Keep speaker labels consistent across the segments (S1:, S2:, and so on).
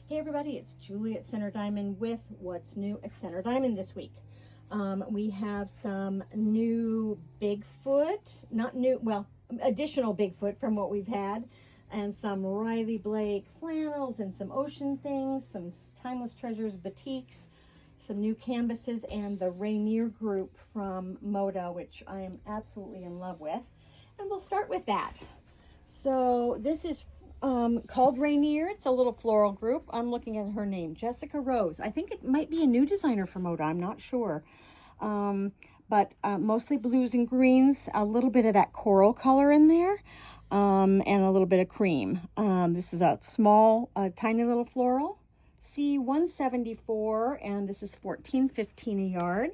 S1: Hey everybody, it's Julie at Center Diamond with what's new at Center Diamond this week. We have some new Bigfoot, not new, well, additional Bigfoot from what we've had, and some Riley Blake flannels and some ocean things, some timeless treasures, batiks, some new canvases, and the Rainier group from Moda, which I am absolutely in love with. And we'll start with that. So this is called Rainier. It's a little floral group. I'm looking at her name, Jessica Rose. I think it might be a new designer for Moda. I'm not sure. But mostly blues and greens, a little bit of that coral color in there, and a little bit of cream. This is a small, tiny little floral, C174, and this is $14.15 a yard.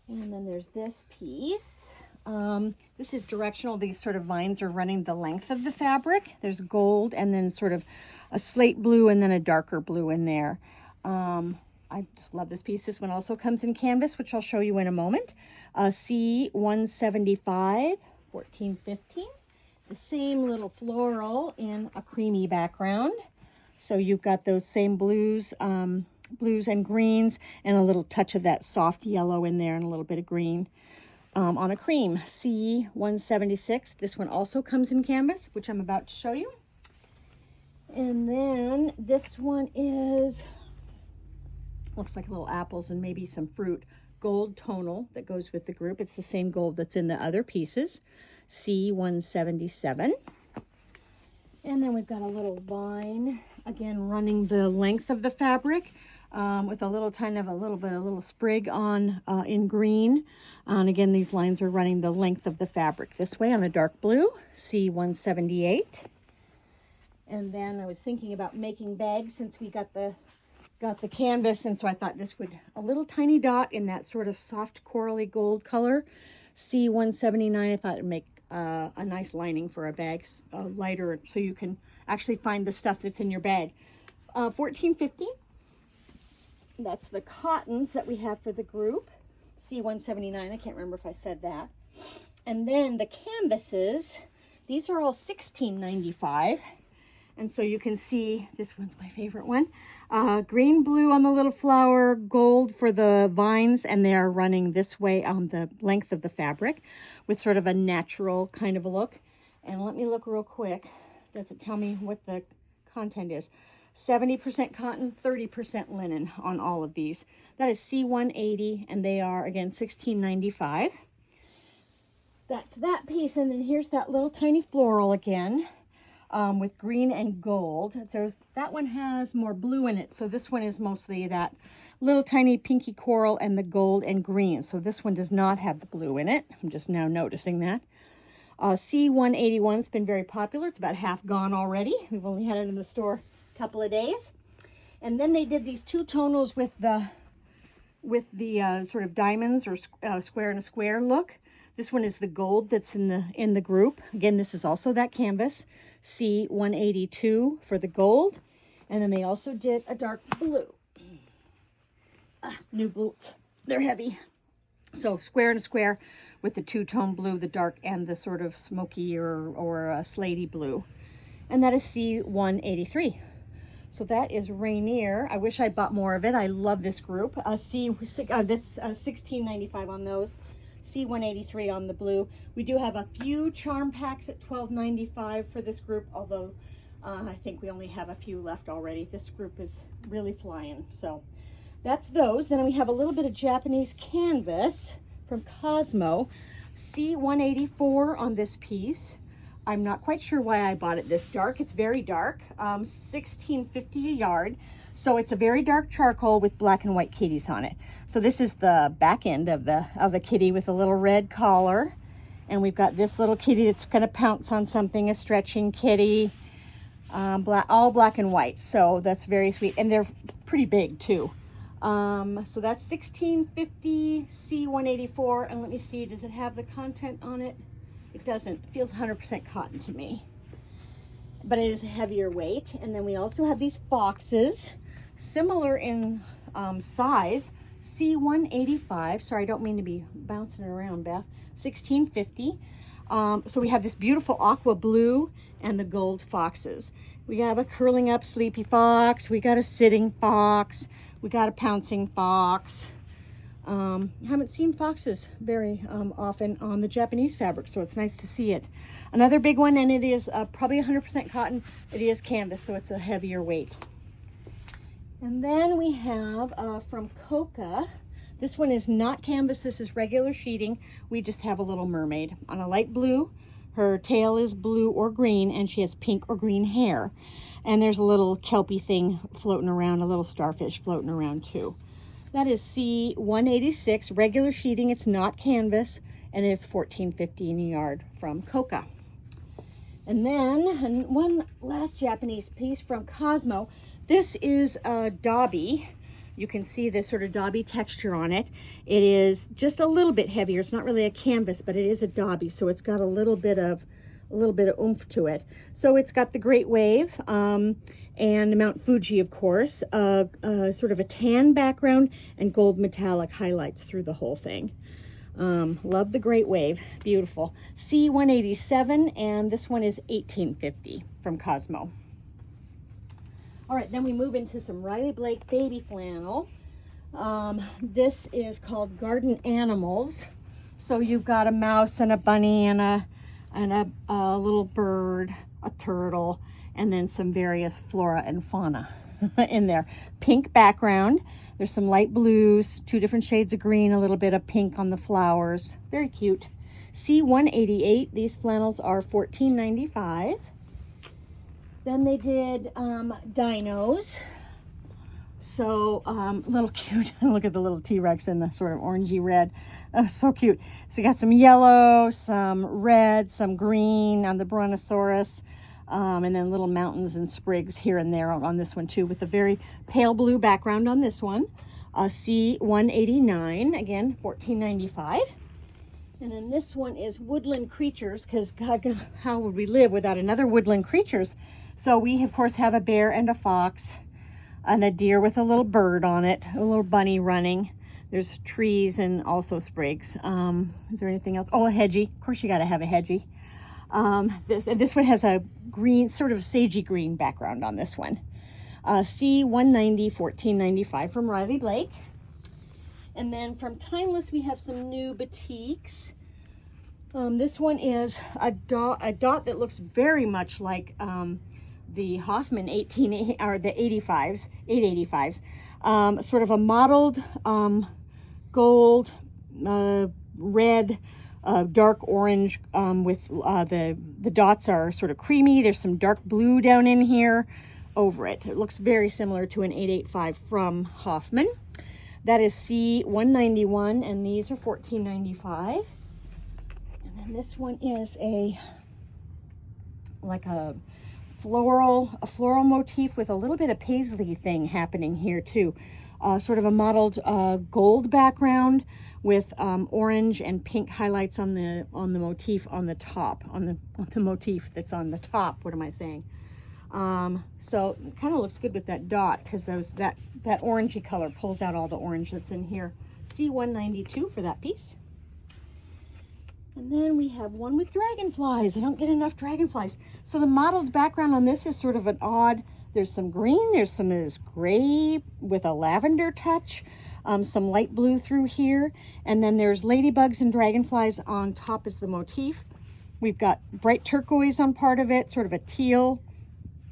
S1: And then there's this piece. This is directional. These sort of vines are running the length of the fabric. There's gold and then sort of a slate blue and then a darker blue in there. I just love this piece. This one also comes in canvas, which I'll show you in a moment. C175, $14.15. The same little floral in a creamy background. So you've got those same blues, blues and greens, and a little touch of that soft yellow in there and a little bit of green. On a cream, C176. This one also comes in canvas, which I'm about to show you. And then this one is, looks like little apples and maybe some fruit, gold tonal that goes with the group. It's the same gold that's in the other pieces, C177. And then we've got a little vine, again, running the length of the fabric. With a little sprig on in green. And again, these lines are running the length of the fabric this way on a dark blue, C178. And then I was thinking about making bags since we got the canvas, and so I thought this would, a little tiny dot in that sort of soft corally gold color, C179. I thought it'd make a nice lining for a bag, lighter, so you can actually find the stuff that's in your bag. $14.50. That's the cottons that we have for the group, C179. I can't remember if I said that. And then the canvases, these are all $16.95. And so you can see, this one's my favorite one. Green, blue on the little flower, gold for the vines, and they are running this way on the length of the fabric with sort of a natural kind of a look. And let me look real quick. Does it tell me what the content is? 70% cotton, 30% linen on all of these. That is C180, and they are, again, $16.95. That's that piece, and then here's that little tiny floral again, with green and gold. That one has more blue in it, so this one is mostly that little tiny pinky coral and the gold and green. So this one does not have the blue in it. I'm just now noticing that. C181, it's been very popular. It's about half gone already. We've only had it in the store couple of days. And then they did these two tonals with the sort of diamonds or square and a square look. This one is the gold that's in the group. Again, this is also that canvas, C182 for the gold. And then they also did a dark blue. New boots, they're heavy. So square and a square with the two-tone blue, the dark and the sort of smoky or a slatey blue. And that is C183. So that is Rainier. I wish I'd bought more of it. I love this group. That's $16.95 on those. C183 on the blue. We do have a few charm packs at $12.95 for this group, although I think we only have a few left already. This group is really flying. So that's those. Then we have a little bit of Japanese canvas from Cosmo. C184 on this piece. I'm not quite sure why I bought it this dark. It's very dark, $16.50 a yard. So it's a very dark charcoal with black and white kitties on it. So this is the back end of the kitty with a little red collar. And we've got this little kitty that's going to pounce on something, a stretching kitty, all black and white. So that's very sweet. And they're pretty big too. So that's $16.50, C184. And let me see, does it have the content on it? It doesn't. It feels 100% cotton to me, but it is a heavier weight. And then we also have these boxes, similar in size, C185. Sorry, I don't mean to be bouncing around, Beth. $16.50. So we have this beautiful aqua blue and the gold foxes. We have a curling up sleepy fox. We got a sitting fox. We got a pouncing fox. Haven't seen foxes very often on the Japanese fabric, so it's nice to see it. Another big one, and it is probably 100% cotton. It is canvas, so it's a heavier weight. And then we have from Coca. This one is not canvas. This is regular sheeting. We just have a little mermaid on a light blue. Her tail is blue or green, and she has pink or green hair. And there's a little kelpie thing floating around, a little starfish floating around too. That is C186, regular sheeting. It's not canvas, and it's $14.50 a yard from Coca. And then one last Japanese piece from Cosmo. This is a dobby. You can see this sort of dobby texture on it. It is just a little bit heavier. It's not really a canvas, but it is a dobby, so it's got a little bit of oomph to it. So it's got the Great Wave and Mount Fuji, of course, sort of a tan background and gold metallic highlights through the whole thing. Love the Great Wave, beautiful. C187, and this one is $18.50 from Cosmo. All right, then we move into some Riley Blake baby flannel. This is called Garden Animals. So you've got a mouse and a bunny and a little bird, a turtle, and then some various flora and fauna in there. Pink background. There's some light blues, 2 different shades of green, a little bit of pink on the flowers. Very cute. C188. These flannels are $14.95. Then they did dinos. So a little cute. Look at the little T-Rex in the sort of orangey red. Oh, so cute. So you got some yellow, some red, some green on the Brontosaurus, and then little mountains and sprigs here and there on this one too, with a very pale blue background on this one. C189, again, $14.95. And then this one is Woodland Creatures, because God, how would we live without another Woodland Creatures? So we, of course, have a bear and a fox and a deer with a little bird on it, a little bunny running. There's trees and also sprigs. Is there anything else? Oh, a hedgie. Of course, you got to have a hedgie. This one has a green, sort of sagey green background on this one. C190, $14.95 from Riley Blake. And then from Timeless, we have some new batiks. This one is a dot that looks very much like the Hoffman 885s, sort of a mottled gold, red, dark orange with the dots are sort of creamy. There's some dark blue down in here over it. It looks very similar to an 885 from Hoffman. That is C191, and these are $14.95. And then this one is like a floral motif with a little bit of paisley thing happening here too. Sort of a mottled gold background with orange and pink highlights on the motif on the top, on the motif that's on the top. What am I saying? So it kind of looks good with that dot, because that orangey color pulls out all the orange that's in here. C192 for that piece. And then we have one with dragonflies. I don't get enough dragonflies. So the mottled background on this is sort of an odd, there's some green, there's some of this gray with a lavender touch, some light blue through here, and then there's ladybugs and dragonflies on top as the motif. We've got bright turquoise on part of it, sort of a teal,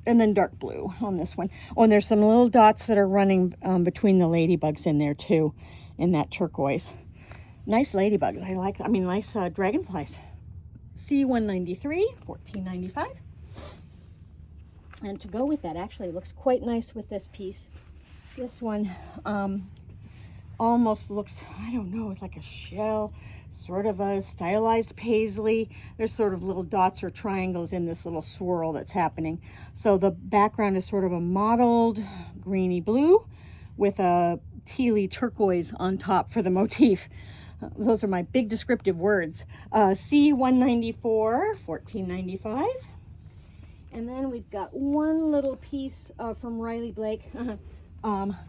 S1: and then dark blue on this one. Oh, and there's some little dots that are running between the ladybugs in there too, in that turquoise. Nice ladybugs. Nice dragonflies. C193, $14.95. And to go with that, actually, it looks quite nice with this piece. This one almost looks, I don't know, it's like a shell, sort of a stylized paisley. There's sort of little dots or triangles in this little swirl that's happening. So the background is sort of a mottled greeny blue with a tealy turquoise on top for the motif. Those are my big descriptive words. C194, $14.95. And then we've got one little piece from Riley Blake.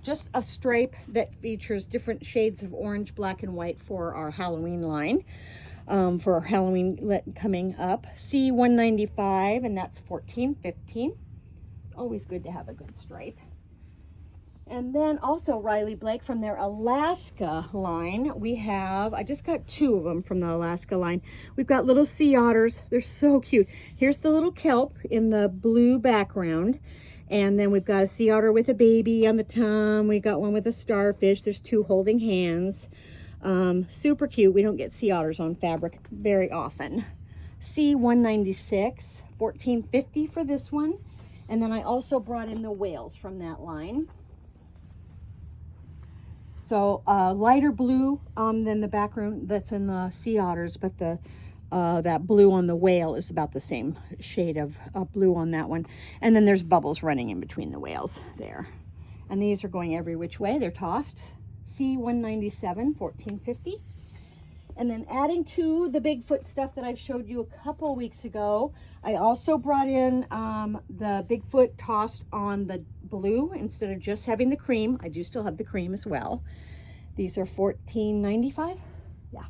S1: Just a stripe that features different shades of orange, black, and white for our Halloween line. For our Halloween coming up. C195, and that's $14.15. Always good to have a good stripe. And then also Riley Blake from their Alaska line. We have, I just got 2 of them from the Alaska line. We've got little sea otters. They're so cute. Here's the little kelp in the blue background. And then we've got a sea otter with a baby on the tongue. We've got one with a starfish. There's 2 holding hands. Super cute. We don't get sea otters on fabric very often. C196, $14.50 for this one. And then I also brought in the whales from that line. So lighter blue than the background that's in the sea otters, but the that blue on the whale is about the same shade of blue on that one. And then there's bubbles running in between the whales there. And these are going every which way. They're tossed. C197, $14.50. And then adding to the Bigfoot stuff that I showed you a couple weeks ago, I also brought in the Bigfoot tossed on the blue instead of just having the cream. I do still have the cream as well. These are $14.95. Yeah.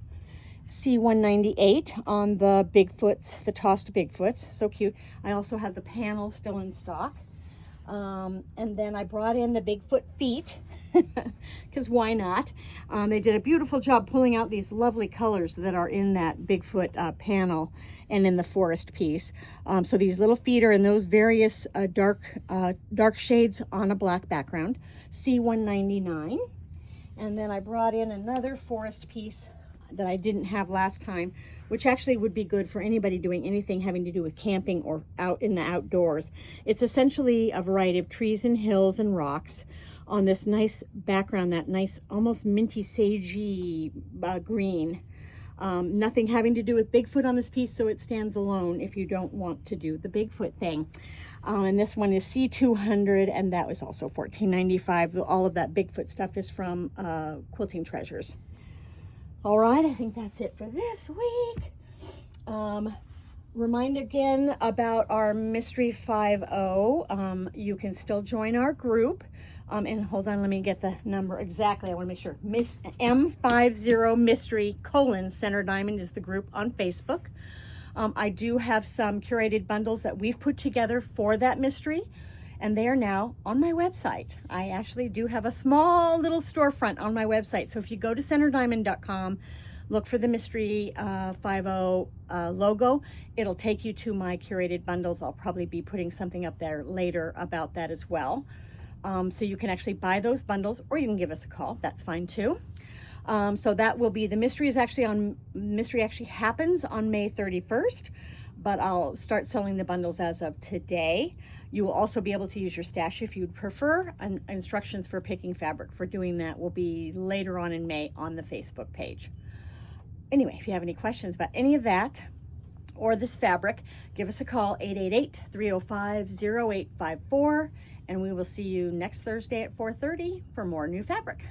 S1: C198 on the Bigfoots, the tossed Bigfoots. So cute. I also have the panel still in stock. And then I brought in the Bigfoot feet, because why not? They did a beautiful job pulling out these lovely colors that are in that Bigfoot panel and in the forest piece. So these little feet are in those various dark shades on a black background, C199. And then I brought in another forest piece that I didn't have last time, which actually would be good for anybody doing anything having to do with camping or out in the outdoors. It's essentially a variety of trees and hills and rocks on this nice background, that nice almost minty sagey green. Nothing having to do with Bigfoot on this piece, so it stands alone if you don't want to do the Bigfoot thing. And this one is C200, and that was also $14.95. All of that Bigfoot stuff is from Quilting Treasures. All right, I think that's it for this week. Remind again about our Mystery 5.0. You can still join our group. And hold on, let me get the number exactly. I want to make sure. M50 Mystery Center Diamond is the group on Facebook. I do have some curated bundles that we've put together for that mystery, and they are now on my website. I actually do have a small little storefront on my website. So if you go to centerdiamond.com, look for the Mystery 5.0 logo, it'll take you to my curated bundles. I'll probably be putting something up there later about that as well. So you can actually buy those bundles, or you can give us a call. That's fine too. So that will be, the mystery actually happens on May 31st. But I'll start selling the bundles as of today. You will also be able to use your stash if you'd prefer, and instructions for picking fabric for doing that will be later on in May on the Facebook page. Anyway, if you have any questions about any of that or this fabric, give us a call, 888-305-0854, and we will see you next Thursday at 4:30 for more new fabric.